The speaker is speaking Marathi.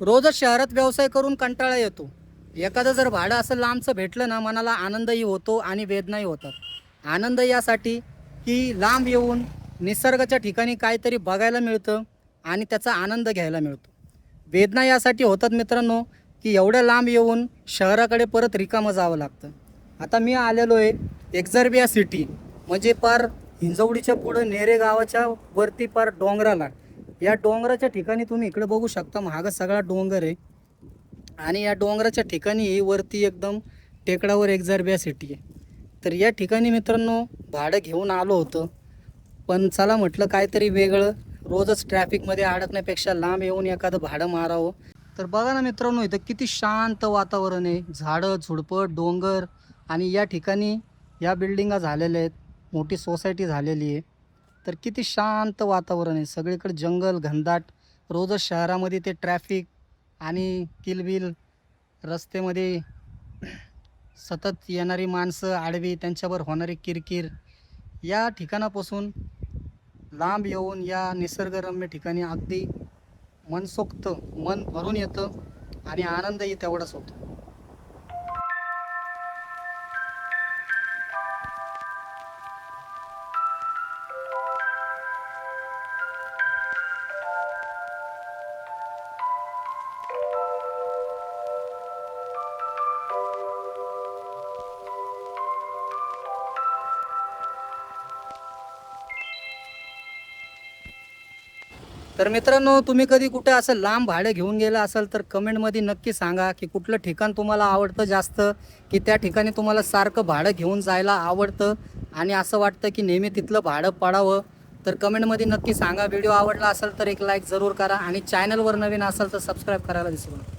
रोजच शहरात व्यवसाय करून कंटाळा येतो. एखादं जर भाडं असं लांबचं भेटलं ना, मनाला आनंदही होतो आणि वेदनाही होतात. आनंद यासाठी की लांब येऊन निसर्गाच्या ठिकाणी काहीतरी बघायला मिळतं आणि त्याचा आनंद घ्यायला मिळतो. वेदना यासाठी होतात मित्रांनो, की एवढ्या लांब येऊन शहराकडे परत रिकामं जावं लागतं. आता मी आलेलो आहे एक्झार्बिया सिटी, म्हणजे पार हिंजवडीच्या पुढं नेरे गावाच्या वरती पार डोंगराला. या डोंगराच्या ठिकाणी तुम्ही इकडे बघू शकता, मागं सगळा डोंगर आहे आणि या डोंगराच्या ठिकाणी वरती एकदम टेकडावर एक्झार्बिया सिटी आहे. तर या ठिकाणी मित्रांनो भाडं घेऊन आलो होतं, पण चला म्हटलं काहीतरी वेगळं, रोजच ट्रॅफिकमध्ये अडकण्यापेक्षा लांब येऊन एखादं भाडं मारावं. तर बघा ना मित्रांनो, इथं किती शांत वातावरण आहे, झाडं झुडपं डोंगर आणि या ठिकाणी या बिल्डिंगा झालेल्या आहेत, मोठी सोसायटी झालेली आहे. तर किती शांत वातावरण आहे, सगळीकडे जंगल घनदाट. रोजच शहरामध्ये ते ट्रॅफिक आणि किलबिल, रस्त्यामध्ये सतत येणारी माणसं आडवी, त्यांच्यावर होणारी किरकिर. या ठिकाणापासून लांब येऊन या निसर्गरम्य ठिकाणी अगदी मनसोक्त मन भरून येतं आणि आनंदही तेवढाच होतो. तर मित्रांनो, तुम्ही कधी कुठे असं लांब भाडं घेऊन गेला असाल तर कमेंटमध्ये नक्की सांगा की कुठलं ठिकाण तुम्हाला आवडतं जास्त, की त्या ठिकाणी तुम्हाला सारखं भाडं घेऊन जायला आवडतं आणि असं वाटतं की नेहमी तिथलं भाडं पडावं. तर कमेंटमध्ये नक्की सांगा. व्हिडिओ आवडला असेल तर एक लाईक जरूर करा आणि चॅनलवर नवीन असाल तर सबस्क्राईब करायला विसरू नका.